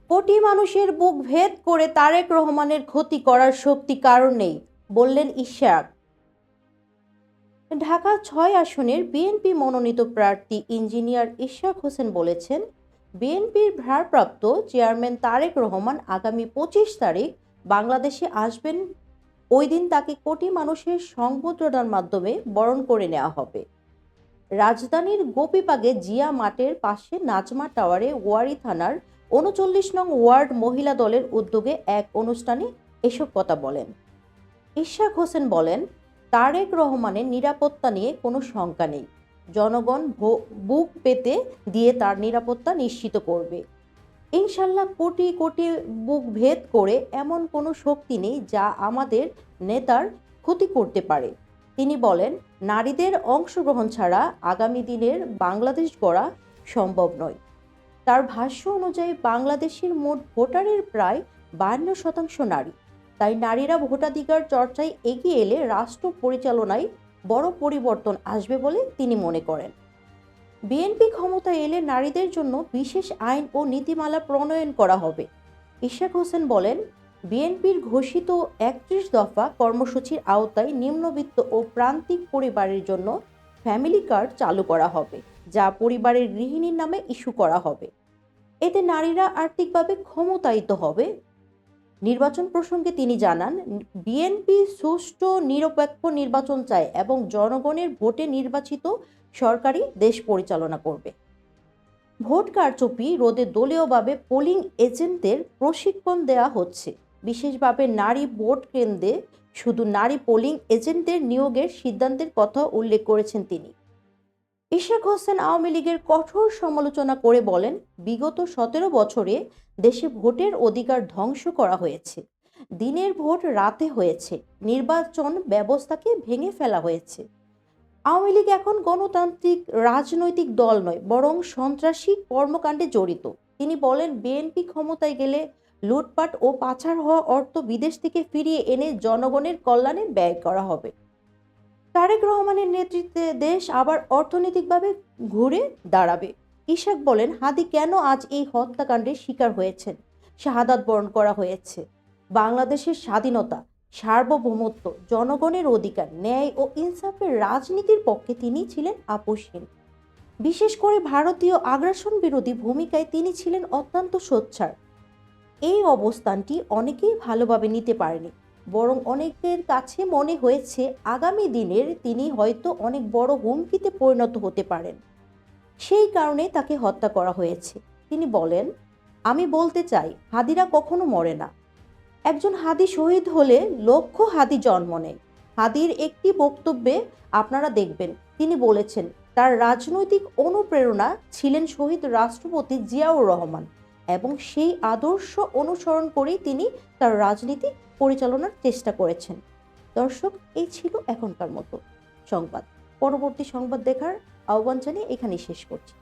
কোটি মানুষের বুক ভেদ করে তারেক রহমানের ক্ষতি করার শক্তি কারণ নেই, বললেন ইশাক। ঢাকা ৬ আসনের বিএনপি মনোনীত প্রার্থী ইঞ্জিনিয়ার ইশাক হোসেন বলেছেন, বিএনপির ভারপ্রাপ্ত চেয়ারম্যান তারেক রহমান আগামী ২৫ তারিখ বাংলাদেশে আসবেন। ওই দিন তাকে কোটি মানুষের সংবর্ধনার মাধ্যমে বরণ করে নেওয়া হবে। রাজধানীর গোপীবাগে জিয়া মাঠের পাশে নাজমা টাওয়ারে ওয়ারী থানার ৩৯ নং ওয়ার্ড মহিলা দলের উদ্যোগে এক অনুষ্ঠানে এসব কথা বলেন। ইশাক হোসেন বলেন, তারেক রহমানের নিরাপত্তা নিয়ে কোনো শঙ্কা নেই। জনগণ বুক পেতে দিয়ে তার নিরাপত্তা নিশ্চিত করবে। ইনশাল্লাহ কোটি কোটি বুক ভেদ করে এমন কোনো শক্তি নেই যা আমাদের নেতার ক্ষতি করতে পারে। তিনি বলেন, নারীদের অংশগ্রহণ ছাড়া আগামী দিনের বাংলাদেশ গড়া সম্ভব নয়। তার ভাষ্য অনুযায়ী বাংলাদেশের মোট ভোটারের প্রায় ৫২% নারী। তাই নারীরা ভোটাধিকার চর্চায় এগিয়ে এলে রাষ্ট্র পরিচালনায় বড় পরিবর্তন আসবে বলে তিনি মনে করেন। বিএনপি ক্ষমতায় এলে নারীদের জন্য বিশেষ আইন ও নীতিমালা প্রণয়ন করা হবে। ইশাক হোসেন বলেন, বিএনপির ঘোষিত ৩১ দফা কর্মসূচির আওতায় নিম্নবিত্ত ও প্রান্তিক পরিবারের জন্য ফ্যামিলি কার্ড চালু করা হবে, যা পরিবারের গৃহিণীর নামে ইস্যু করা হবে। এতে নারীরা আর্থিকভাবে ক্ষমতায়িত হবে। নির্বাচন প্রসঙ্গে তিনি জানান, বিএনপি সুষ্ঠু নিরপেক্ষ নির্বাচন চায় এবং জনগণের ভোটে নির্বাচিত সরকারই দেশ পরিচালনা করবে। ভোট কারচুপি রোধে দলীয়ভাবে পোলিং এজেন্টদের প্রশিক্ষণ দেওয়া হচ্ছে। বিশেষভাবে নারী ভোট কেন্দ্রে শুধু নারী পোলিং এজেন্টদের নিয়োগের সিদ্ধান্তের কথা উল্লেখ করেছেন তিনি। ইশাক হোসেন আওয়ামী লীগের কঠোর সমালোচনা করে বলেন, বিগত ১৭ বছরে দেশে ভোটের অধিকার ধ্বংস করা হয়েছে। দিনের ভোট রাতে হয়েছে। নির্বাচন ব্যবস্থাকে ভেঙে ফেলা হয়েছে। আওয়ামী লীগ এখন গণতান্ত্রিক রাজনৈতিক দল নয়, বরং সন্ত্রাসী কর্মকাণ্ডে জড়িত। তিনি বলেন, বিএনপি ক্ষমতায় গেলে লুটপাট ও পাচার হওয়া অর্থ বিদেশ থেকে ফিরিয়ে এনে জনগণের কল্যাণে ব্যয় করা হবে। তারেক রহমানের নেতৃত্বে দেশ আবার অর্থনৈতিকভাবে ঘুরে দাঁড়াবে। ইশাক বলেন, হাদি কেন আজ এই হত্যাকাণ্ডের শিকার হয়েছেন? শাহাদাত বরণ করা হয়েছে। বাংলাদেশের স্বাধীনতা, সার্বভৌমত্ব, জনগণের অধিকার, ন্যায় ও ইনসাফের রাজনীতির পক্ষে তিনি ছিলেন আপোষহীন। বিশেষ করে ভারতীয় আগ্রাসন বিরোধী ভূমিকায় তিনি ছিলেন অত্যন্ত সোচ্চার। এই অবস্থানটি অনেকেই ভালোভাবে নিতে পারেনি, বরং অনেকের কাছে মনে হয়েছে আগামী দিনের তিনি হয়তো অনেক বড় হুমকিতে পরিণত হতে পারেন। সেই কারণে তাকে হত্যা করা হয়েছে। তিনি বলেন, আমি বলতে চাই, হাদিরা কখনো মরে না। একজন হাদি শহীদ হলে লক্ষ হাদি জন্ম নেয়। হাদির একটি বক্তব্যে আপনারা দেখবেন, তিনি বলেছেন তার রাজনৈতিক অনুপ্রেরণা ছিলেন শহীদ রাষ্ট্রপতি জিয়াউর রহমান এবং সেই আদর্শ অনুসরণ করেই তিনি তার রাজনীতি পরিচালনার চেষ্টা করেছেন। দর্শক, এই ছিল এখনকার মতো সংবাদ। পরবর্তী সংবাদ দেখার আহ্বান জানিয়ে এখানেই শেষ করছি।